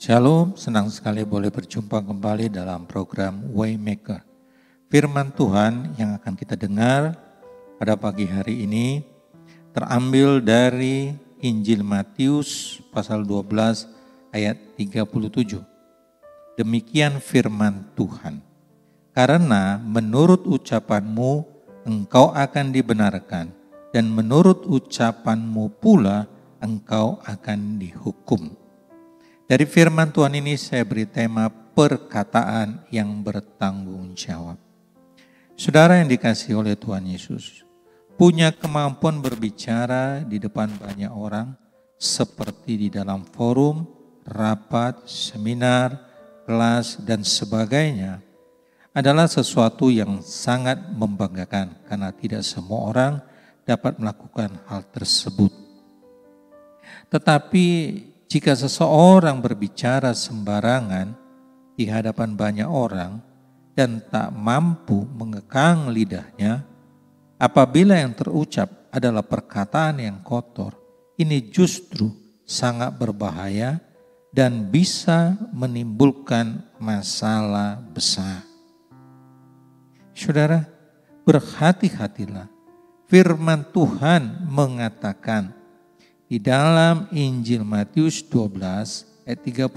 Shalom, senang sekali boleh berjumpa kembali dalam program Waymaker. Firman Tuhan yang akan kita dengar pada pagi hari ini terambil dari Injil Matius pasal 12 ayat 37. Demikian firman Tuhan. Karena menurut ucapanmu engkau akan dibenarkan dan menurut ucapanmu pula engkau akan dihukum. Dari firman Tuhan ini saya beri tema perkataan yang bertanggung jawab. Saudara yang dikasihi oleh Tuhan Yesus, punya kemampuan berbicara di depan banyak orang seperti di dalam forum, rapat, seminar, kelas, dan sebagainya adalah sesuatu yang sangat membanggakan karena tidak semua orang dapat melakukan hal tersebut. Tetapi jika seseorang berbicara sembarangan di hadapan banyak orang dan tak mampu mengekang lidahnya, apabila yang terucap adalah perkataan yang kotor, ini justru sangat berbahaya dan bisa menimbulkan masalah besar. Saudara, berhati-hatilah. Firman Tuhan mengatakan di dalam Injil Matius 12 ayat 36.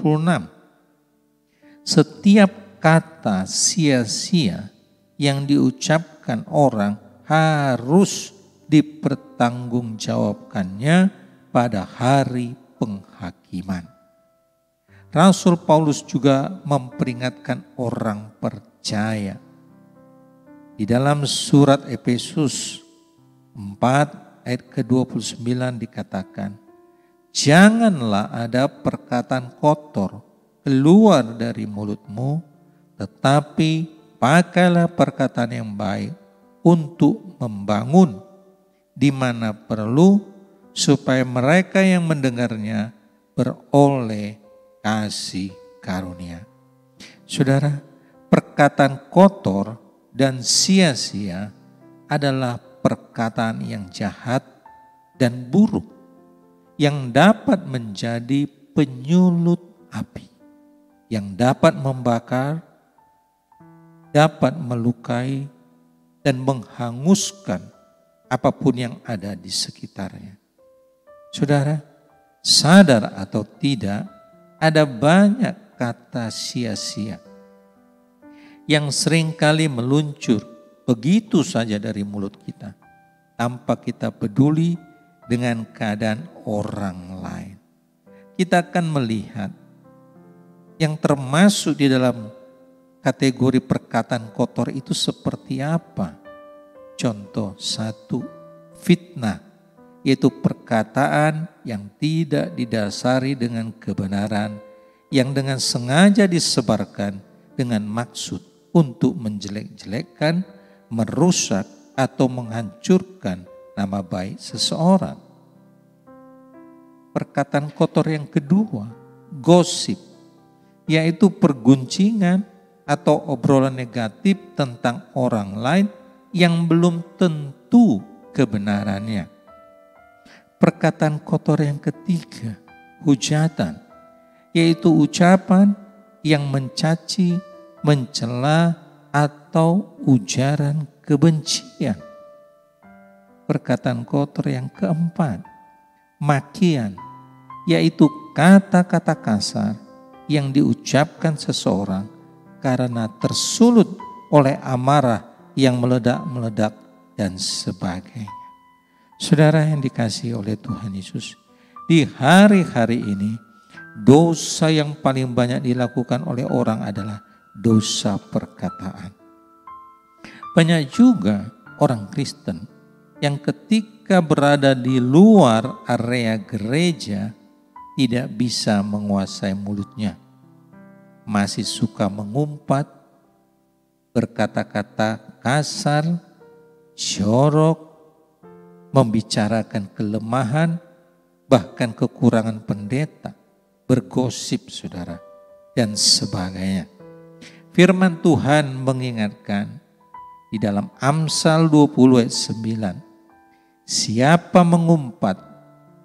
Setiap kata sia-sia yang diucapkan orang harus dipertanggungjawabkannya pada hari penghakiman. Rasul Paulus juga memperingatkan orang percaya. Di dalam surat Efesus 4 ayat ke-29 dikatakan, janganlah ada perkataan kotor keluar dari mulutmu, tetapi pakailah perkataan yang baik untuk membangun di mana perlu, supaya mereka yang mendengarnya beroleh kasih karunia. Saudara, perkataan kotor dan sia-sia adalah perkataan yang jahat dan buruk yang dapat menjadi penyulut api, yang dapat membakar, dapat melukai dan menghanguskan apapun yang ada di sekitarnya. Saudara, sadar atau tidak, ada banyak kata sia-sia yang seringkali meluncur begitu saja dari mulut kita, tanpa kita peduli dengan keadaan orang lain. Kita akan melihat yang termasuk di dalam kategori perkataan kotor itu seperti apa. Contoh satu, fitnah, yaitu perkataan yang tidak didasari dengan kebenaran, yang dengan sengaja disebarkan dengan maksud untuk menjelek-jelekkan, merusak atau menghancurkan nama baik seseorang. Perkataan kotor yang kedua, gosip, yaitu perguncingan atau obrolan negatif tentang orang lain yang belum tentu kebenarannya. Perkataan kotor yang ketiga, hujatan, yaitu ucapan yang mencaci, mencela, atau ujaran kebencian. Perkataan kotor yang keempat, makian, yaitu kata-kata kasar yang diucapkan seseorang karena tersulut oleh amarah yang meledak-meledak dan sebagainya. Saudara yang dikasihi oleh Tuhan Yesus, di hari-hari ini dosa yang paling banyak dilakukan oleh orang adalah dosa perkataan. Banyak juga orang Kristen yang ketika berada di luar area gereja tidak bisa menguasai mulutnya. Masih suka mengumpat, berkata-kata kasar, jorok, membicarakan kelemahan, bahkan kekurangan pendeta, bergosip saudara, dan sebagainya. Firman Tuhan mengingatkan di dalam Amsal 20 ayat 9. Siapa mengumpat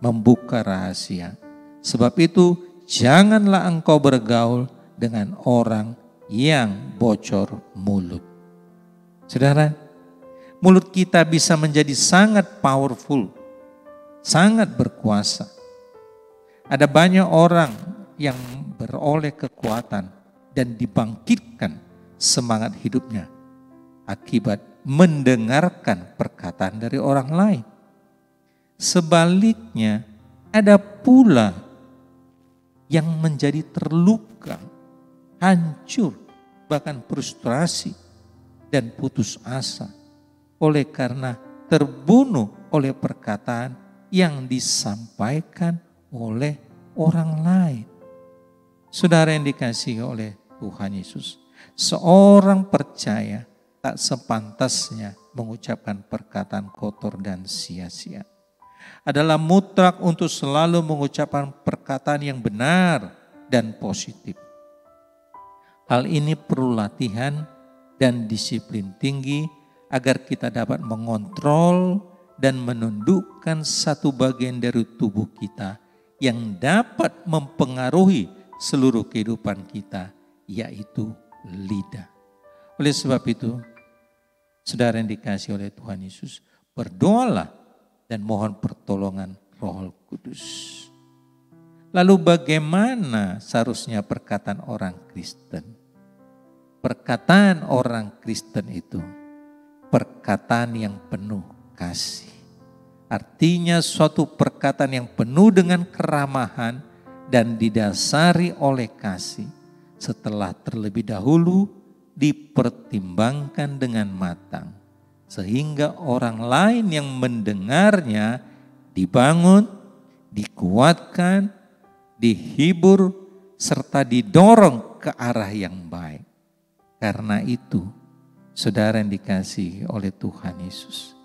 membuka rahasia. Sebab itu janganlah engkau bergaul dengan orang yang bocor mulut. Saudara, mulut kita bisa menjadi sangat powerful, sangat berkuasa. Ada banyak orang yang beroleh kekuatan dan dibangkitkan semangat hidupnya akibat mendengarkan perkataan dari orang lain. Sebaliknya, ada pula yang menjadi terluka, hancur, bahkan frustrasi dan putus asa oleh karena terbunuh oleh perkataan yang disampaikan oleh orang lain. Saudara yang dikasihi oleh Tuhan Yesus, seorang percaya tak sepantasnya mengucapkan perkataan kotor dan sia-sia. Adalah mutlak untuk selalu mengucapkan perkataan yang benar dan positif. Hal ini perlu latihan dan disiplin tinggi agar kita dapat mengontrol dan menundukkan satu bagian dari tubuh kita yang dapat mempengaruhi seluruh kehidupan kita, yaitu lidah. Oleh sebab itu, saudara yang dikasihi oleh Tuhan Yesus, berdoalah dan mohon pertolongan Roh Kudus. Lalu bagaimana seharusnya perkataan orang Kristen? Perkataan orang Kristen itu perkataan yang penuh kasih. Artinya suatu perkataan yang penuh dengan keramahan dan didasari oleh kasih setelah terlebih dahulu dipertimbangkan dengan matang, sehingga orang lain yang mendengarnya dibangun, dikuatkan, dihibur, serta didorong ke arah yang baik. Karena itu, saudara yang dikasihi oleh Tuhan Yesus,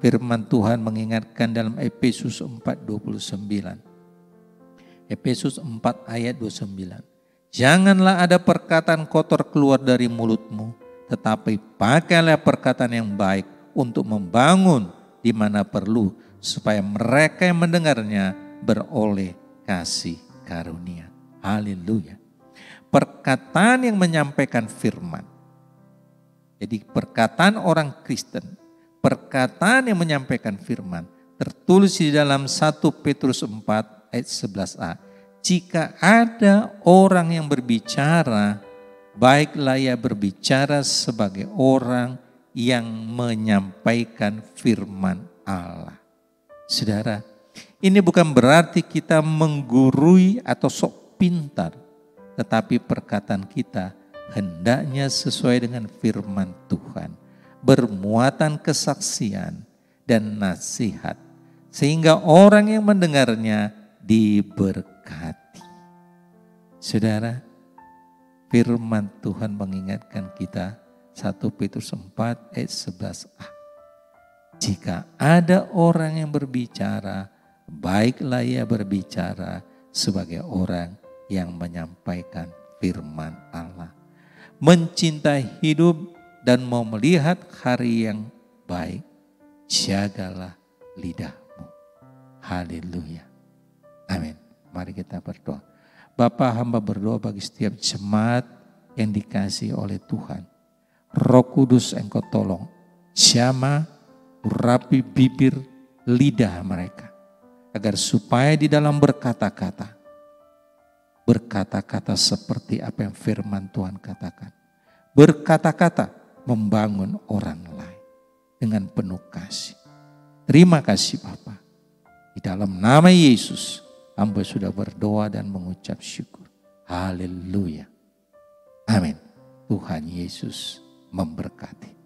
firman Tuhan mengingatkan dalam Efesus 4:29. Efesus 4 ayat 29. Janganlah ada perkataan kotor keluar dari mulutmu, tetapi pakailah perkataan yang baik untuk membangun di mana perlu, supaya mereka yang mendengarnya beroleh kasih karunia. Haleluya. Perkataan yang menyampaikan firman. Jadi perkataan orang Kristen, perkataan yang menyampaikan firman, tertulis di dalam 1 Petrus 4 ayat 11a. Jika ada orang yang berbicara, baiklah ia berbicara sebagai orang yang menyampaikan firman Allah. Saudara, ini bukan berarti kita menggurui atau sok pintar, tetapi perkataan kita hendaknya sesuai dengan firman Tuhan, bermuatan kesaksian dan nasihat, sehingga orang yang mendengarnya diberkati. Saudara, firman Tuhan mengingatkan kita 1 Petrus 4 ayat 11a. Jika ada orang yang berbicara, baiklah ia berbicara sebagai orang yang menyampaikan firman Allah. Mencintai hidup dan mau melihat hari yang baik, jagalah lidahmu. Haleluya. Amin. Mari kita berdoa. Bapa, hamba berdoa bagi setiap jemaat yang dikasihi oleh Tuhan. Roh Kudus, Engkau tolong jamah, urapi bibir, lidah mereka, agar supaya di dalam berkata-kata seperti apa yang firman Tuhan katakan. Berkata-kata membangun orang lain dengan penuh kasih. Terima kasih Bapa. Di dalam nama Yesus, hamba sudah berdoa dan mengucap syukur. Haleluya. Amin. Tuhan Yesus memberkati.